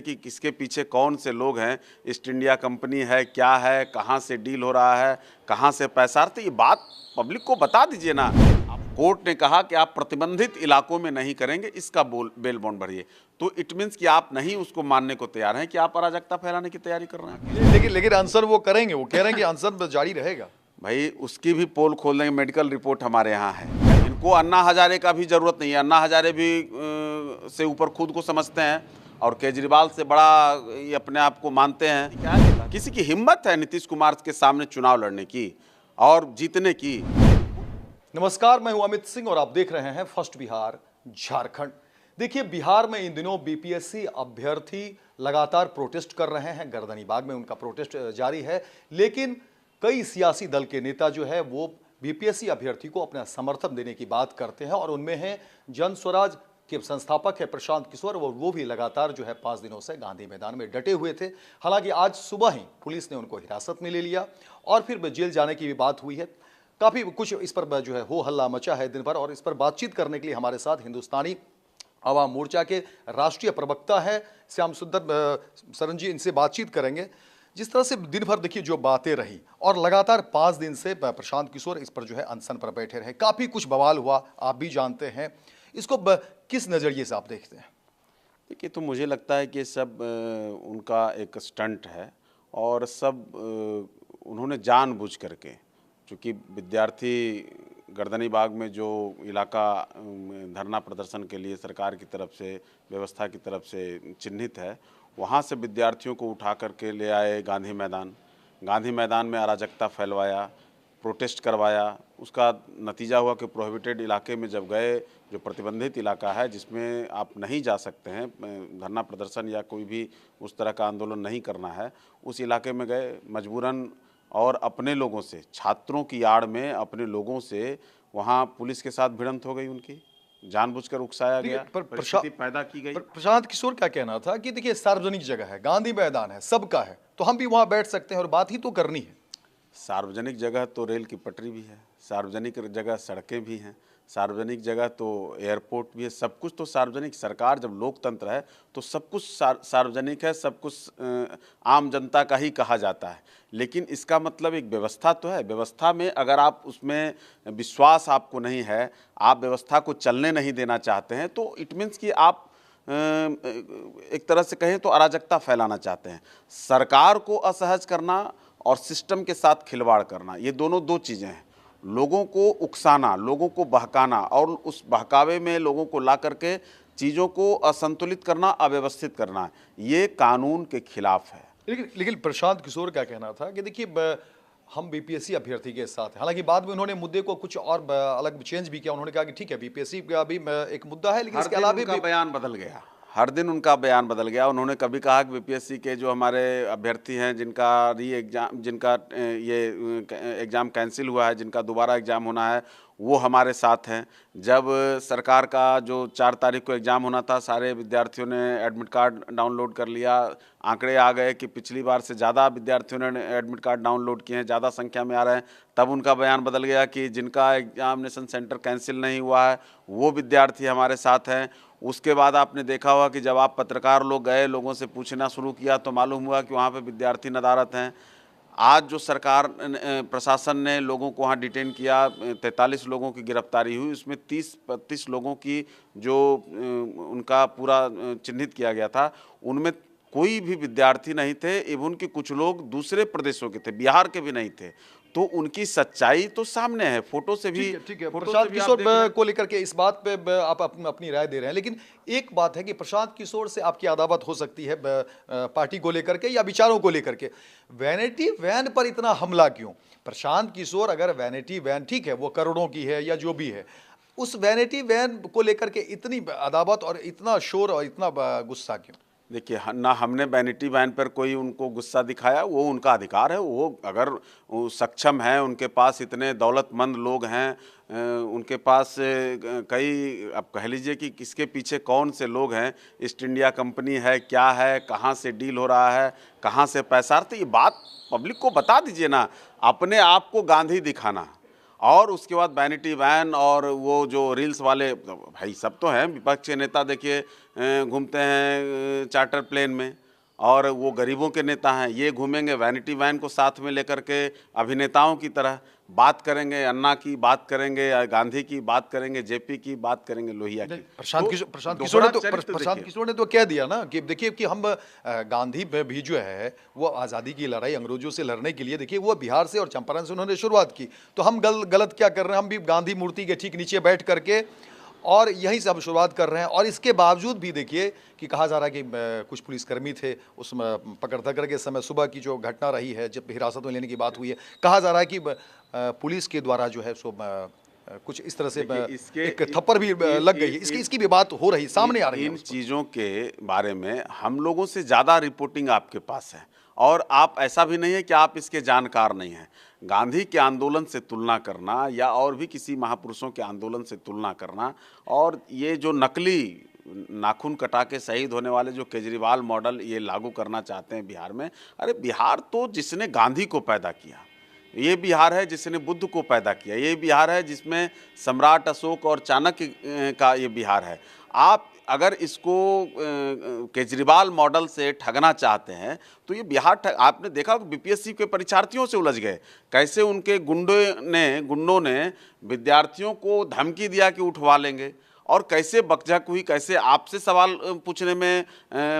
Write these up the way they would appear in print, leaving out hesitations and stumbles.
कि किसके पीछे कौन से लोग हैं, ईस्ट इंडिया कंपनी है, क्या है, कहाँ से डील हो रहा है, कहाँ से पैसा, तो ये बात पब्लिक को बता दीजिए ना। कोर्ट ने कहा कि आप प्रतिबंधित इलाकों में नहीं करेंगे, इसका बेल बॉन्ड भरिए, तो इट मीन्स कि आप नहीं उसको मानने को तैयार हैं कि आप अराजकता फैलाने की तैयारी कर रहे हैं। लेकिन आंसर वो करेंगे, वो कह रहे हैं कि आंसर जारी रहेगा। भाई उसकी भी पोल खोल देंगे, मेडिकल रिपोर्ट हमारे यहाँ है। इनको अन्ना हजारे का भी जरूरत नहीं है, अन्ना हजारे भी से ऊपर खुद को समझते हैं और केजरीवाल से बड़ा ये अपने आप को मानते हैं। क्या किसी की हिम्मत है नीतीश कुमार के सामने चुनाव लड़ने की और जीतने की? नमस्कार, मैं हूं अमित सिंह और आप देख रहे हैं फर्स्ट बिहार झारखंड। देखिए, बिहार में इन दिनों बीपीएससी अभ्यर्थी लगातार प्रोटेस्ट कर रहे हैं। गर्दनीबाग में उनका प्रोटेस्ट जारी है, लेकिन कई सियासी दल के नेता जो है वो बीपीएससी अभ्यर्थी को अपना समर्थन देने की बात करते हैं और उनमें है जन स्वराज के संस्थापक है प्रशांत किशोर। वो भी लगातार जो है 5 दिनों से गांधी मैदान में डटे हुए थे। हालांकि आज सुबह ही पुलिस ने उनको हिरासत में ले लिया और फिर जेल जाने की भी बात हुई है। काफ़ी कुछ इस पर जो है हो हल्ला मचा है दिन भर, और इस पर बातचीत करने के लिए हमारे साथ हिंदुस्तानी आवाम मोर्चा के राष्ट्रीय प्रवक्ता है श्याम सुंदर सरन जी, इनसे बातचीत करेंगे। जिस तरह से दिन भर देखिए जो बातें रही और लगातार 5 दिन से प्रशांत किशोर इस पर जो है अनशन पर बैठे रहे, काफ़ी कुछ बवाल हुआ, आप भी जानते हैं। इसको किस नज़रिए से आप देखते हैं? देखिए, तो मुझे लगता है कि सब उनका एक स्टंट है और सब उन्होंने जानबूझ करके, चूँकि विद्यार्थी गर्दनीबाग में जो इलाका धरना प्रदर्शन के लिए सरकार की तरफ से, व्यवस्था की तरफ से चिन्हित है, वहाँ से विद्यार्थियों को उठा करके ले आए गांधी मैदान। गांधी मैदान में अराजकता फैलवाया, प्रोटेस्ट करवाया। उसका नतीजा हुआ कि प्रोहिबिटेड इलाके में जब गए, जो प्रतिबंधित इलाका है जिसमें आप नहीं जा सकते हैं, धरना प्रदर्शन या कोई भी उस तरह का आंदोलन नहीं करना है, उस इलाके में गए मजबूरन, और अपने लोगों से, छात्रों की आड़ में अपने लोगों से वहाँ पुलिस के साथ भिड़ंत हो गई, उनकी जानबूझकर उकसाया गया, परिस्थिति पैदा की गई। प्रशांत किशोर का कहना था कि देखिए, सार्वजनिक जगह है, गांधी मैदान है, सबका है, तो हम भी वहाँ बैठ सकते हैं और बात ही तो करनी है। सार्वजनिक जगह तो रेल की पटरी भी है, सार्वजनिक जगह सड़कें भी हैं, सार्वजनिक जगह तो एयरपोर्ट भी है, सब कुछ तो सार्वजनिक। सरकार जब लोकतंत्र है तो सब कुछ सार्वजनिक है, सब कुछ आम जनता का ही कहा जाता है। लेकिन इसका मतलब एक व्यवस्था तो है, व्यवस्था में अगर आप उसमें विश्वास आपको नहीं है, आप व्यवस्था को चलने नहीं देना चाहते हैं, तो इट मीन्स कि आप एक तरह से कहें तो अराजकता फैलाना चाहते हैं। सरकार को असहज करना और सिस्टम के साथ खिलवाड़ करना, ये दोनों दो चीज़ें हैं। लोगों को उकसाना, लोगों को बहकाना और उस बहकावे में लोगों को ला करके चीज़ों को असंतुलित करना, अव्यवस्थित करना, ये कानून के खिलाफ है। लेकिन प्रशांत किशोर का कहना था कि देखिए, हम बीपीएससी अभ्यर्थी के साथ हैं। हालांकि बाद में उन्होंने मुद्दे को कुछ और अलग चेंज भी किया। उन्होंने कहा कि ठीक है, बीपीएससी का भी एक मुद्दा है, लेकिन इसके अलावा भी बयान बदल गया, हर दिन उनका बयान बदल गया। उन्होंने कभी कहा कि बीपीएससी के जो हमारे अभ्यर्थी हैं जिनका ये एग्ज़ाम कैंसिल हुआ है, जिनका दोबारा एग्ज़ाम होना है, वो हमारे साथ हैं। जब सरकार का जो 4 तारीख को एग्ज़ाम होना था, सारे विद्यार्थियों ने एडमिट कार्ड डाउनलोड कर लिया। आंकड़े आ गए कि पिछली बार से ज़्यादा विद्यार्थियों ने एडमिट कार्ड डाउनलोड किए हैं, ज़्यादा संख्या में आ रहे हैं। तब उनका बयान बदल गया कि जिनका एग्जामिनेशन सेंटर कैंसिल नहीं हुआ है वो विद्यार्थी हमारे साथ हैं। उसके बाद आपने देखा होगा कि जब आप पत्रकार लोग गए, लोगों से पूछना शुरू किया, तो मालूम हुआ कि वहाँ पे विद्यार्थी नदारत हैं। आज जो सरकार प्रशासन ने लोगों को वहाँ डिटेन किया, 43 लोगों की गिरफ्तारी हुई, उसमें 30-32 लोगों की जो उनका पूरा चिन्हित किया गया था, उनमें कोई भी विद्यार्थी नहीं थे। इवन कि कुछ लोग दूसरे प्रदेशों के थे, बिहार के भी नहीं थे। तो उनकी सच्चाई तो सामने है, फोटो से भी। ठीक है, प्रशांत किशोर को लेकर के इस बात पे आप अपनी राय दे रहे हैं, लेकिन एक बात है कि प्रशांत किशोर से आपकी अदावत हो सकती है पार्टी को लेकर के या विचारों को लेकर के। वैनिटी वैन पर इतना हमला क्यों? प्रशांत किशोर, अगर वैनिटी वैन ठीक है, वो करोड़ों की है या जो भी है, उस वैनिटी वैन को लेकर के इतनी अदावत और इतना शोर और इतना गुस्सा क्यों? देखिए, ना हमने वैनिटी वैन पर कोई उनको गुस्सा दिखाया, वो उनका अधिकार है। वो अगर वो सक्षम है, उनके पास इतने दौलतमंद लोग हैं, उनके पास कई, आप कह लीजिए कि किसके पीछे कौन से लोग हैं, ईस्ट इंडिया कंपनी है, क्या है, कहाँ से डील हो रहा है, कहाँ से पैसा, तो ये बात पब्लिक को बता दीजिए ना। अपने आप को गांधी दिखाना और उसके बाद वैनिटी वैन और वो जो रील्स वाले, भाई सब तो हैं विपक्ष के नेता, देखिए घूमते हैं चार्टर प्लेन में, और वो गरीबों के नेता हैं, ये घूमेंगे वैनिटी वैन को साथ में लेकर के अभिनेताओं की तरह, बात करेंगे अन्ना की, बात करेंगे गांधी की, बात करेंगे जेपी की, बात करेंगे लोहिया की। प्रशांत किशोर ने तो कह दिया ना कि देखिए कि हम गांधी भी जो है वो आज़ादी की लड़ाई अंग्रेजों से लड़ने के लिए, देखिए वो बिहार से और चंपारण से उन्होंने शुरुआत की, तो हम गलत क्या कर रहे हैं? हम भी गांधी मूर्ति के ठीक नीचे बैठ करके और यहीं से हम शुरुआत कर रहे हैं। और इसके बावजूद भी देखिए कि कहा जा रहा है कि कुछ पुलिसकर्मी थे उस पकड़ धकड़ के समय, सुबह की जो घटना रही है जब हिरासत में लेने की बात हुई है, कहा जा रहा है कि पुलिस के द्वारा जो है सो कुछ इस तरह से एक थप्पड़ भी लग गई है। इसकी भी बात हो रही, सामने आ रही है। इन चीज़ों के बारे में हम लोगों से ज़्यादा रिपोर्टिंग आपके पास है, और आप ऐसा भी नहीं है कि आप इसके जानकार नहीं हैं। गांधी के आंदोलन से तुलना करना या और भी किसी महापुरुषों के आंदोलन से तुलना करना, और ये जो नकली नाखून कटा के शहीद होने वाले जो केजरीवाल मॉडल ये लागू करना चाहते हैं बिहार में, अरे बिहार तो जिसने गांधी को पैदा किया, ये बिहार है जिसने बुद्ध को पैदा किया, ये बिहार है जिसमें सम्राट अशोक और चाणक्य का ये बिहार है। आप अगर इसको केजरीवाल मॉडल से ठगना चाहते हैं तो ये बिहार आपने देखा बीपीएससी के परीक्षार्थियों से उलझ गए, कैसे उनके गुंडों ने विद्यार्थियों को धमकी दिया कि उठवा लेंगे, और कैसे बकझक हुई, कैसे आपसे सवाल पूछने में,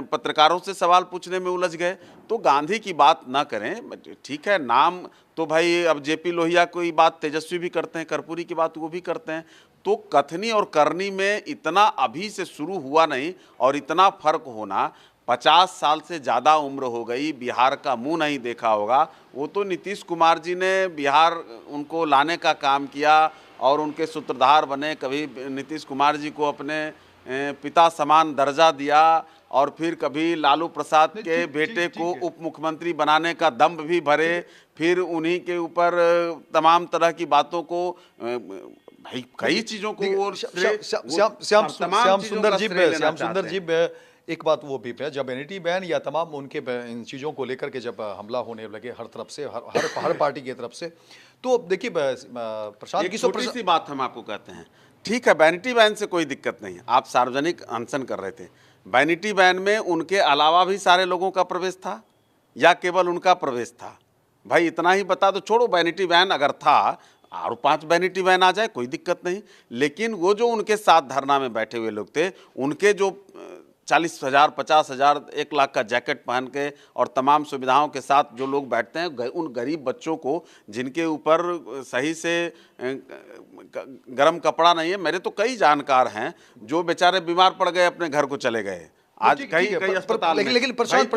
पत्रकारों से सवाल पूछने में उलझ गए। तो गांधी की बात ना करें, ठीक है, नाम तो भाई अब जेपी लोहिया की बात तेजस्वी भी करते हैं, कर्पूरी की बात वो भी करते हैं, तो कथनी और करनी में इतना अभी से शुरू हुआ नहीं, और इतना फर्क होना, 50 साल से ज़्यादा उम्र हो गई, बिहार का मुंह नहीं देखा होगा। वो तो नीतीश कुमार जी ने बिहार उनको लाने का काम किया और उनके सूत्रधार बने, कभी नीतीश कुमार जी को अपने पिता समान दर्जा दिया, और फिर कभी लालू प्रसाद के बेटे को उप मुख्यमंत्री बनाने का दम्भ भी भरे, फिर उन्हीं के ऊपर तमाम तरह की बातों को, भाई कई चीज़ों को वो श्याम सुंदर जी एक बात वो भी है, जब एनईटी बैन या तमाम उनके इन चीज़ों को लेकर के जब हमला होने लगे हर तरफ से, हर पार्टी की तरफ से, तो देखिए प्रशांत किशोर, छोटी सी बात हम आपको कहते हैं, ठीक है वैनिटी बैन से कोई दिक्कत नहीं है, आप सार्वजनिक अनशन कर रहे थे, वैनिटी बैन में उनके अलावा भी सारे लोगों का प्रवेश था या केवल उनका प्रवेश था? भाई इतना ही बता दो, छोड़ो वैनिटी बैन अगर था और 5 वैनिटी बैन आ जाए कोई दिक्कत नहीं, लेकिन वो जो उनके साथ धरना में बैठे हुए लोग थे, उनके जो 40,000, 50,000, 1 लाख का जैकेट पहन के और तमाम सुविधाओं के साथ जो लोग बैठते हैं, उन गरीब बच्चों को जिनके ऊपर सही से गर्म कपड़ा नहीं है, मेरे तो कई जानकार हैं जो बेचारे बीमार पड़ गए, अपने घर को चले गए आज कई अस्पताल में। लेकिन प्रशांत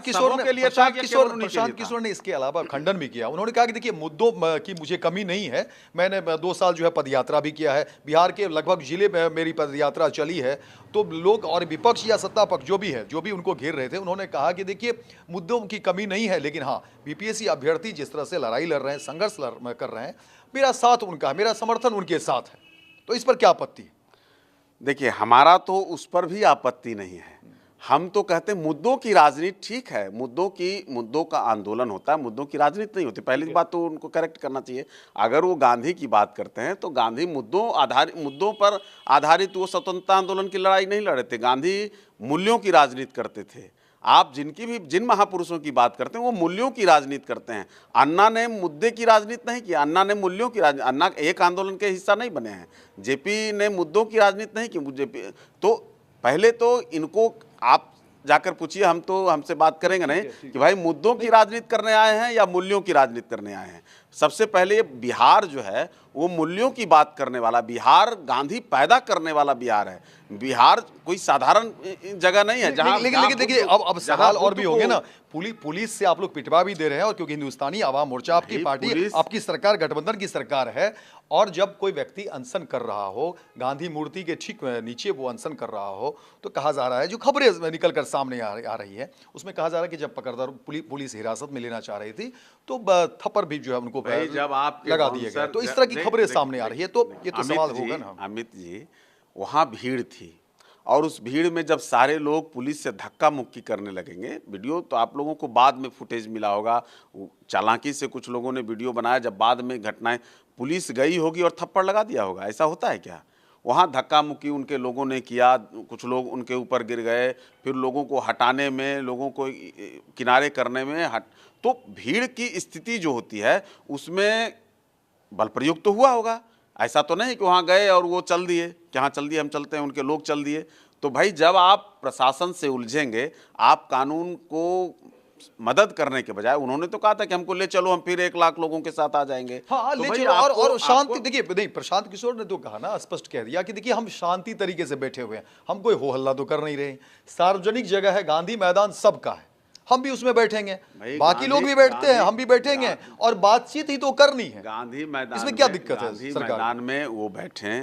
किशोर ने इसके अलावा खंडन भी किया। उन्होंने कहा कि देखिए मुद्दों की मुझे कमी नहीं है, मैंने 2 साल जो है पदयात्रा भी किया है, बिहार के लगभग जिले में मेरी पदयात्रा चली है। तो लोग और विपक्ष या सत्ता पक्ष जो भी है, जो भी उनको घेर रहे थे, उन्होंने कहा कि देखिए मुद्दों की कमी नहीं है, लेकिन हाँ बीपीएससी अभ्यर्थी जिस तरह से लड़ाई लड़ रहे हैं, संघर्ष कर रहे हैं, मेरा साथ उनका है, मेरा समर्थन उनके साथ है। तो इस पर क्या आपत्ति है? देखिए हमारा तो उस पर भी आपत्ति नहीं है, हम तो कहते हैं मुद्दों की राजनीति ठीक है, मुद्दों का आंदोलन होता है, मुद्दों की राजनीति नहीं होती। पहली बात तो उनको करेक्ट करना चाहिए। अगर वो गांधी की बात करते हैं तो गांधी मुद्दों पर आधारित वो स्वतंत्रता आंदोलन की लड़ाई नहीं लड़े थे, गांधी मूल्यों की राजनीति करते थे। आप जिन महापुरुषों की बात करते हैं वो मूल्यों की राजनीति करते हैं। अन्ना ने मुद्दे की राजनीति नहीं की, अन्ना ने मूल्यों की राजनीति, अन्ना एक आंदोलन के हिस्सा नहीं बने हैं। जेपी ने मुद्दों की राजनीति नहीं की। जेपी तो पहले तो इनको आप जाकर पूछिए, हम तो हमसे बात करेंगे नहीं कि भाई मुद्दों की राजनीति करने आए हैं या मूल्यों की राजनीति करने आए हैं। सबसे पहले बिहार जो है वो मूल्यों की बात करने वाला बिहार, गांधी पैदा करने वाला बिहार है। बिहार कोई साधारण जगह नहीं है जहां, लेकिन देखिए अब सवाल और भी होंगे ना, पुलिस से आप लोग पिटवा भी दे रहे हैं, और क्योंकि हिंदुस्तानी आवाम मोर्चा आपकी पार्टी, आपकी सरकार गठबंधन की सरकार है, और जब कोई व्यक्ति अनशन कर रहा हो, गांधी मूर्ति के ठीक नीचे वो अनशन कर रहा हो, तो कहा जा रहा है, जो खबरें निकल कर सामने आ रही है, उसमें कहा जा रहा है कि जब पकड़दार पुलिस हिरासत में लेना चाह रही थी तो थप्पड़ भी जो है उनको जब आप लगा दिए गए। तो इस तरह की खबरें सामने आ रही है, तो ये तो सवाल होगा ना। अमित जी, वहाँ भीड़ थी और उस भीड़ में जब सारे लोग पुलिस से धक्का मुक्की करने लगेंगे, वीडियो तो आप लोगों को बाद में फुटेज मिला होगा, चालाकी से कुछ लोगों ने वीडियो बनाया, जब बाद में घटनाएं पुलिस गई होगी और थप्पड़ लगा दिया होगा। ऐसा होता है क्या? वहाँ धक्का मुक्की उनके लोगों ने किया, कुछ लोग उनके ऊपर गिर गए, फिर लोगों को हटाने में, लोगों को किनारे करने में तो भीड़ की स्थिति जो होती है उसमें बल प्रयोग तो हुआ होगा। ऐसा तो नहीं कि वहाँ गए और वो चल दिए कि हाँ चल दिए, हम चलते हैं, उनके लोग चल दिए। तो भाई जब आप प्रशासन से उलझेंगे, आप कानून को मदद करने के बजाय, उन्होंने तो कहा था कि हमको ले चलो, हम फिर 1 लाख लोगों के साथ आ जाएंगे। हाँ, तो ले भाई चलो। और शांति, आपको देखिए नहीं, प्रशांत किशोर ने तो कहा ना, स्पष्ट कह दिया कि देखिए हम शांति तरीके से बैठे हुए हैं, हम कोई हो हल्ला तो कर नहीं रहे, सार्वजनिक जगह है, गांधी मैदान सबका है, हम भी उसमें बैठेंगे, बाकी लोग भी बैठते हैं, हम भी बैठेंगे, और बातचीत ही तो करनी है। गांधी मैदान, इसमें क्या दिक्कत है? गांधी सरकार मैदान में वो बैठे,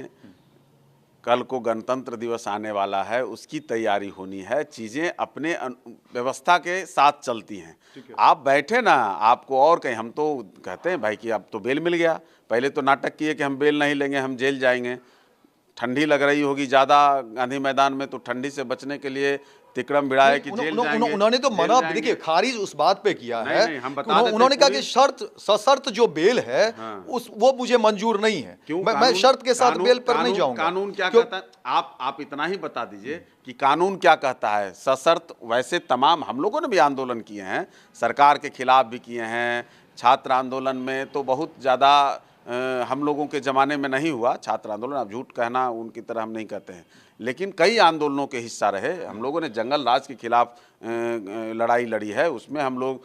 कल को गणतंत्र दिवस आने वाला है, उसकी तैयारी होनी है, चीज़ें अपने व्यवस्था के साथ चलती हैं। आप बैठे ना, आपको और कहीं, हम तो कहते हैं भाई कि अब तो बेल मिल गया, पहले तो नाटक किए कि हम बेल नहीं लेंगे, हम जेल जाएंगे, ठंडी लग रही होगी ज़्यादा गांधी मैदान में, तो ठंडी से बचने के लिए तिकड़म भिड़ाए कि जेल जाएंगे। उन्होंने तो मना, देखिए खारिज उस बात पे किया है, नहीं, हम बता देते, उन्होंने कहा कि सशर्त जो बेल है, हाँ। वो मुझे मंजूर नहीं है। क्यों? मैं शर्त के साथ बेल पर नहीं जाऊंगा। कानून क्या कहता है? आप इतना ही बता दीजिए कि कानून क्या कहता है। सशर्त, वैसे तमाम हम लोगों ने भी आंदोलन किए हैं, सरकार के खिलाफ भी किए हैं, छात्र आंदोलन में तो बहुत ज़्यादा हम लोगों के ज़माने में नहीं हुआ छात्र आंदोलन, अब झूठ कहना उनकी तरह हम नहीं कहते हैं, लेकिन कई आंदोलनों के हिस्सा रहे हम लोगों ने। जंगल राज के खिलाफ लड़ाई लड़ी है, उसमें हम लोग,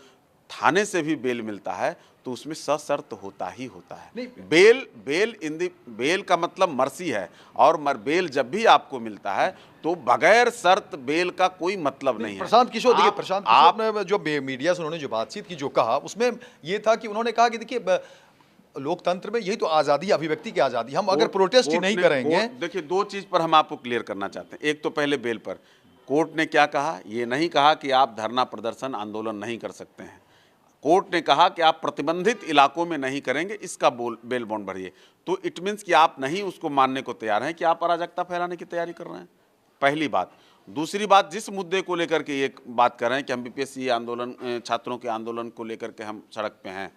थाने से भी बेल मिलता है तो उसमें सशर्त होता ही होता है। बेल का मतलब मर्सी है, और बेल जब भी आपको मिलता है तो बगैर शर्त बेल का कोई मतलब नहीं है। प्रशांत किशोर, देखिए प्रशांत किशोर ने जो मीडिया से उन्होंने जो बातचीत की, जो कहा, उसमें ये था कि उन्होंने कहा कि देखिए लोकतंत्र में यही तो आज़ादी, अभिव्यक्ति की आज़ादी, हम अगर प्रोटेस्ट ही नहीं करेंगे। देखिए 2 चीज़ पर हम आपको क्लियर करना चाहते हैं। एक तो पहले बेल पर कोर्ट ने क्या कहा, ये नहीं कहा कि आप धरना प्रदर्शन आंदोलन नहीं कर सकते हैं। कोर्ट ने कहा कि आप प्रतिबंधित इलाकों में नहीं करेंगे, इसका बेल बॉन्ड भरिए। तो इट मीन्स कि आप नहीं उसको मानने को तैयार हैं कि आप अराजकता फैलाने की तैयारी कर रहे हैं, पहली बात। दूसरी बात, जिस मुद्दे को लेकर के एक बात कर रहे हैं कि हम बीपीएससी आंदोलन, छात्रों के आंदोलन को लेकर के हम सड़क पे हैं,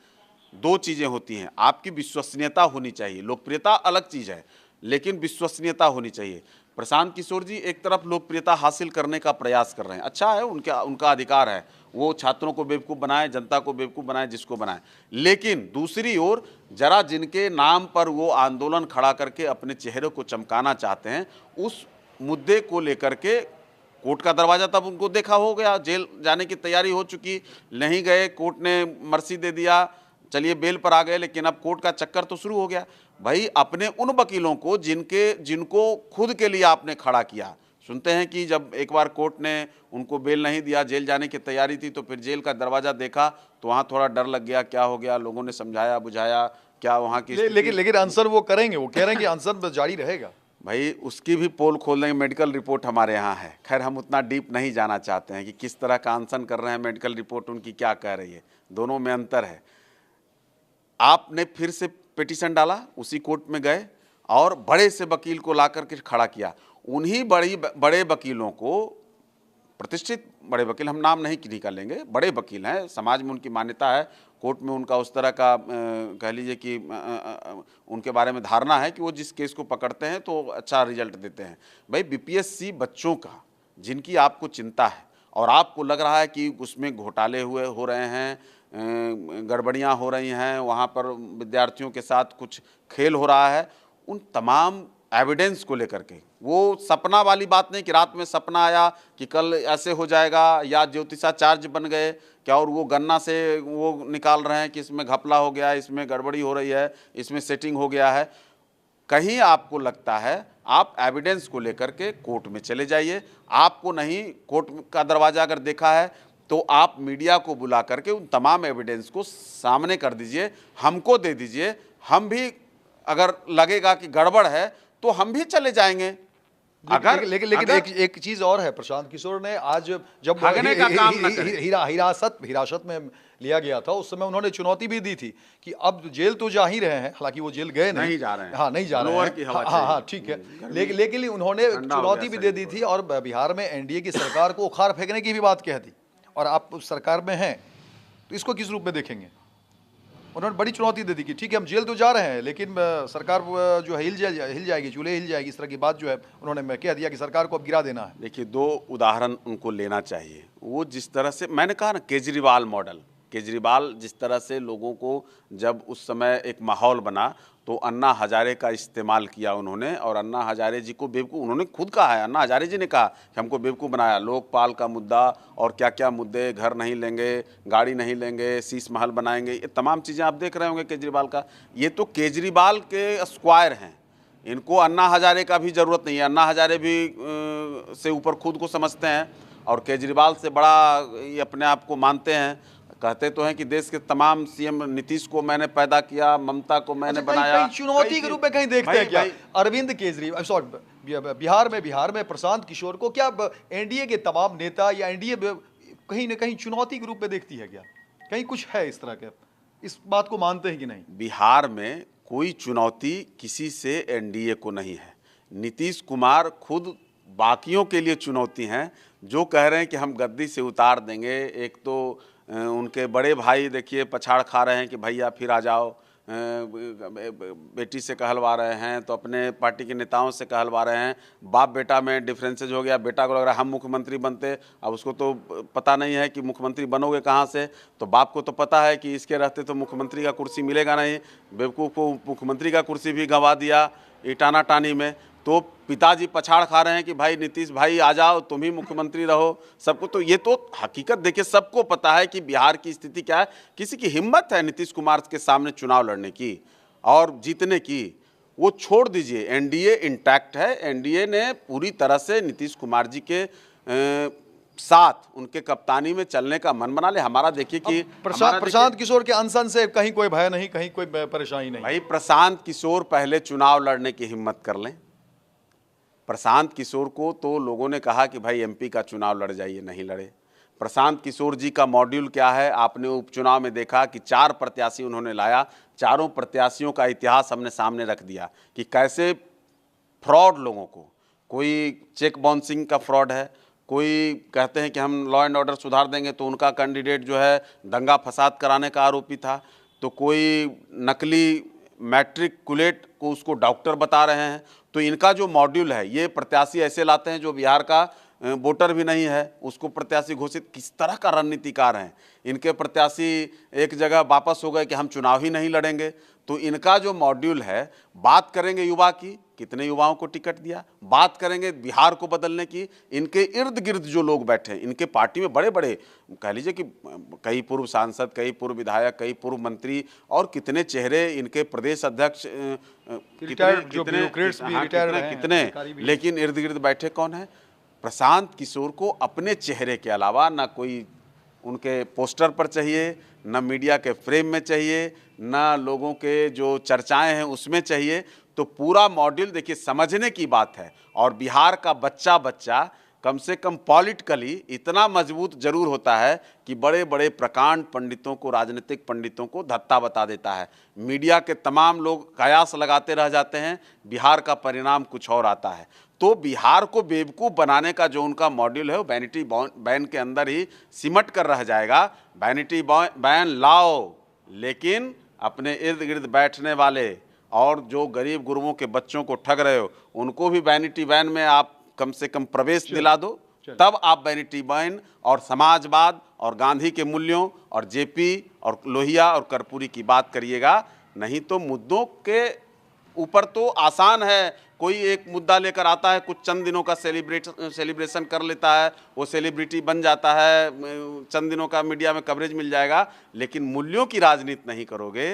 2 चीज़ें होती हैं। आपकी विश्वसनीयता होनी चाहिए, लोकप्रियता अलग चीज़ है, लेकिन विश्वसनीयता होनी चाहिए। प्रशांत किशोर जी एक तरफ लोकप्रियता हासिल करने का प्रयास कर रहे हैं, अच्छा है, उनका अधिकार है, वो छात्रों को बेवकूफ़ बनाए, जनता को बेवकूफ़ बनाए, जिसको बनाए। लेकिन दूसरी ओर जरा जिनके नाम पर वो आंदोलन खड़ा करके अपने चेहरे को चमकाना चाहते हैं, उस मुद्दे को लेकर के कोर्ट का दरवाज़ा तब उनको देखा हो गया, जेल जाने की तैयारी हो चुकी, नहीं गए, कोर्ट ने मर्सी दे दिया, चलिए बेल पर आ गए, लेकिन अब कोर्ट का चक्कर तो शुरू हो गया। भाई अपने उन वकीलों को जिनको खुद के लिए आपने खड़ा किया, सुनते हैं कि जब एक बार कोर्ट ने उनको बेल नहीं दिया, जेल जाने की तैयारी थी, तो फिर जेल का दरवाज़ा देखा तो वहाँ थोड़ा डर लग गया, क्या हो गया, लोगों ने समझाया बुझाया, क्या वहाँ की लेकिन आंसर वो करेंगे, वो कह रहे हैं कि आंसर जारी रहेगा। भाई उसकी भी पोल खोल देंगे, मेडिकल रिपोर्ट हमारे यहाँ है। खैर हम उतना डीप नहीं जाना चाहते हैं कि किस तरह का अनशन कर रहे हैं, मेडिकल रिपोर्ट उनकी क्या कह रही है, दोनों में अंतर है। आपने फिर से पिटीशन डाला, उसी कोर्ट में गए और बड़े से वकील को ला करके खड़ा किया। उन्हीं बड़े वकीलों को, प्रतिष्ठित बड़े वकील, हम नाम नहीं निकालेंगे, बड़े वकील हैं, समाज में उनकी मान्यता है, कोर्ट में उनका उस तरह का कह लीजिए कि उनके बारे में धारणा है कि वो जिस केस को पकड़ते हैं तो अच्छा रिजल्ट देते हैं। भाई बीपीएससी बच्चों का, जिनकी आपको चिंता है और आपको लग रहा है कि उसमें घोटाले हो रहे हैं, गड़बड़ियाँ हो रही हैं, वहाँ पर विद्यार्थियों के साथ कुछ खेल हो रहा है, उन तमाम एविडेंस को लेकर के, वो सपना वाली बात नहीं कि रात में सपना आया कि कल ऐसे हो जाएगा, या ज्योतिषाचार्य बन गए क्या और वो गन्ना से वो निकाल रहे हैं कि इसमें घपला हो गया है, इसमें गड़बड़ी हो रही है, इसमें सेटिंग हो गया है। कहीं आपको लगता है, आप एविडेंस को लेकर के कोर्ट में चले जाइए। आपको नहीं, कोर्ट का दरवाज़ा अगर देखा है तो आप मीडिया को बुला करके उन तमाम एविडेंस को सामने कर दीजिए, हमको दे दीजिए। हम भी अगर लगेगा कि गड़बड़ है तो हम भी चले जाएंगे, अगर लेकिन एक चीज और है, प्रशांत किशोर ने आज जब भागने का काम न करें। हिरासत में लिया गया था, उस समय उन्होंने चुनौती भी दी थी कि अब जेल तो जा ही रहे हैं, हालांकि वो जेल गए नहीं जा रहे हैं। हाँ नहीं जा रहे लोअर हैं, की हवा हाँ हाँ चाहिए। ठीक है, गर्मी लेकिन उन्होंने ठंडा हो चुनौती भी गया दे दी शरीर थी और बिहार में एनडीए की सरकार को उखाड़ फेंकने की भी बात कह दी, और आप उस सरकार में हैं तो इसको किस रूप में देखेंगे? उन्होंने बड़ी चुनौती दे दी कि ठीक है हम जेल तो जा रहे हैं, लेकिन सरकार जो है हिल जाएगी, चूल्हे हिल जाएगी, इस तरह की बात जो है उन्होंने कह दिया कि सरकार को अब गिरा देना है। देखिए, दो उदाहरण उनको लेना चाहिए। वो जिस तरह से मैंने कहा ना, केजरीवाल मॉडल, केजरीवाल जिस तरह से लोगों को, जब उस समय एक माहौल बना तो अन्ना हजारे का इस्तेमाल किया उन्होंने, और अन्ना हजारे जी को बेवकूफ़, उन्होंने खुद कहा है, अन्ना हजारे जी ने कहा कि हमको बेवकूफ़ बनाया, लोकपाल का मुद्दा और क्या क्या मुद्दे, घर नहीं लेंगे, गाड़ी नहीं लेंगे, शीश महल बनाएंगे, ये तमाम चीज़ें आप देख रहे होंगे केजरीवाल का। ये तो केजरीवाल के स्क्वायर हैं, इनको अन्ना हजारे का भी ज़रूरत नहीं है। अन्ना हजारे भी से ऊपर खुद को समझते हैं और केजरीवाल से बड़ा ये अपने आप को मानते हैं। कहते तो हैं कि देश के तमाम सीएम, नीतीश को मैंने पैदा किया, ममता को मैंने बनाया। कहीं चुनौती के रूप में कहीं देखते हैं क्या? भाई, अरविंद केजरीवाल, सॉरी, बिहार में प्रशांत किशोर को क्या एनडीए के तमाम नेता या एनडीए कहीं ना कहीं चुनौती के रूप में देखती है क्या? कहीं कुछ है इस तरह के, इस बात को मानते हैं कि नहीं? बिहार में कोई चुनौती किसी से एनडीए को नहीं है। नीतीश कुमार खुद बाकियों के लिए चुनौती हैं, जो कह रहे हैं कि हम गद्दी से उतार देंगे। एक तो उनके बड़े भाई देखिए पछाड़ खा रहे हैं कि भैया फिर आ जाओ, बेटी से कहलवा रहे हैं, तो अपने पार्टी के नेताओं से कहलवा रहे हैं। बाप बेटा में डिफरेंसेज हो गया, बेटा को लग रहा है हम मुख्यमंत्री बनते, अब उसको तो पता नहीं है कि मुख्यमंत्री बनोगे कहाँ से, तो बाप को तो पता है कि इसके रहते तो मुख्यमंत्री का कुर्सी मिलेगा नहीं, बेवकूफ़ को मुख्यमंत्री का कुर्सी भी गंवा दिया इटाना टानी में। तो पिताजी पछाड़ खा रहे हैं कि भाई नीतीश भाई आ जाओ, तुम ही मुख्यमंत्री रहो सबको। तो ये तो हकीकत देखिए, सबको पता है कि बिहार की स्थिति क्या है। किसी की हिम्मत है नीतीश कुमार के सामने चुनाव लड़ने की और जीतने की? वो छोड़ दीजिए, एनडीए इंटैक्ट है। एनडीए ने पूरी तरह से नीतीश कुमार जी के साथ उनके कप्तानी में चलने का मन बना ले। हमारा देखिए कि प्रशांत किशोर के अनशन से कहीं कोई भय नहीं, कहीं कोई परेशानी नहीं। भाई, प्रशांत किशोर पहले चुनाव लड़ने की हिम्मत कर लें। प्रशांत किशोर को तो लोगों ने कहा कि भाई एमपी का चुनाव लड़ जाइए, नहीं लड़े। प्रशांत किशोर जी का मॉड्यूल क्या है, आपने उपचुनाव में देखा कि 4 प्रत्याशी उन्होंने लाया। चारों प्रत्याशियों का इतिहास हमने सामने रख दिया कि कैसे फ्रॉड लोगों को, कोई चेक बाउंसिंग का फ्रॉड है, कोई कहते हैं कि हम लॉ एंड ऑर्डर सुधार देंगे, तो उनका कैंडिडेट जो है दंगा फसाद कराने का आरोपी था। तो कोई नकली मैट्रिकुलेट को उसको डॉक्टर बता रहे हैं। तो इनका जो मॉड्यूल है, ये प्रत्याशी ऐसे लाते हैं जो बिहार का वोटर भी नहीं है, उसको प्रत्याशी घोषित। किस तरह का रणनीतिकार हैं इनके प्रत्याशी। एक जगह वापस हो गए कि हम चुनाव ही नहीं लड़ेंगे। तो इनका जो मॉड्यूल है, बात करेंगे युवा की, कितने युवाओं को टिकट दिया, बात करेंगे बिहार को बदलने की। इनके इर्द गिर्द जो लोग बैठे हैं, इनके पार्टी में बड़े बड़े, कह लीजिए कि कई पूर्व सांसद, कई पूर्व विधायक, कई पूर्व मंत्री और कितने चेहरे, इनके प्रदेश अध्यक्ष कितने, लेकिन इर्द गिर्द बैठे कौन है? प्रशांत किशोर को अपने चेहरे के अलावा ना कोई उनके पोस्टर पर चाहिए, ना मीडिया के फ्रेम में चाहिए, ना लोगों के जो चर्चाएं हैं उसमें चाहिए। तो पूरा मॉड्यूल देखिए, समझने की बात है। और बिहार का बच्चा कम से कम पॉलिटिकली इतना मजबूत जरूर होता है कि बड़े बड़े प्रकांड पंडितों को, राजनीतिक पंडितों को धत्ता बता देता है। मीडिया के तमाम लोग कयास लगाते रह जाते हैं, बिहार का परिणाम कुछ और आता है। तो बिहार को बेवकूफ़ बनाने का जो उनका मॉड्यूल है, वो वैनिटी बैन के अंदर ही सिमट कर रह जाएगा। वैनिटी बैन लाओ, लेकिन अपने इर्द गिर्द बैठने वाले और जो गरीब गुरुओं के बच्चों को ठग रहे हो, उनको भी वैनिटी बैन में आप कम से कम प्रवेश दिला दो। तब आप वैनिटी बैन और समाजवाद और गांधी के मूल्यों और जेपी और लोहिया और कर्पूरी की बात करिएगा। नहीं तो मुद्दों के ऊपर तो आसान है, कोई एक मुद्दा लेकर आता है, कुछ चंद दिनों का सेलिब्रेशन कर लेता है, वो सेलिब्रिटी बन जाता है, चंद दिनों का मीडिया में कवरेज मिल जाएगा। लेकिन मूल्यों की राजनीति नहीं करोगे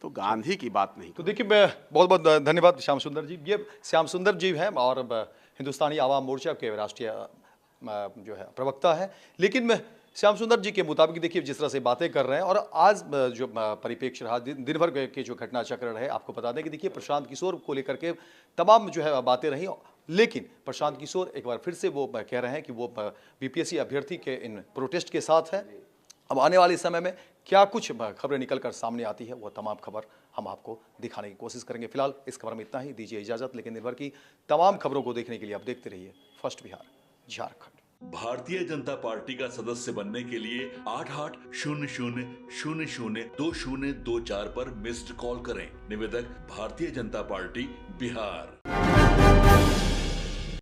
तो गांधी की बात नहीं। तो देखिए, मैं बहुत बहुत धन्यवाद श्याम सुंदर जी। ये श्याम सुंदर जी हैं और हिंदुस्तानी आवाम मोर्चा के राष्ट्रीय जो है प्रवक्ता है। लेकिन श्याम सुंदर जी के मुताबिक देखिए, जिस तरह से बातें कर रहे हैं और आज जो परिप्रेक्ष्य रहा दिन भर के जो घटना चक्र रहे, आपको बता दें कि देखिए प्रशांत किशोर को लेकर के तमाम जो है बातें रही। लेकिन प्रशांत किशोर एक बार फिर से वो कह रहे हैं कि वो बीपीएससी अभ्यर्थी के इन प्रोटेस्ट के साथ है। अब आने वाले समय में क्या कुछ खबरें निकलकर सामने आती है, वो तमाम खबर हम आपको दिखाने की कोशिश करेंगे। फिलहाल इस खबर में इतना ही, दीजिए इजाजत। लेकिन निर्भर की तमाम खबरों को देखने के लिए आप देखते रहिए फर्स्ट बिहार झारखंड। भारतीय जनता पार्टी का सदस्य बनने के लिए 8800002024 पर मिस्ड कॉल करें। निवेदक भारतीय जनता पार्टी बिहार।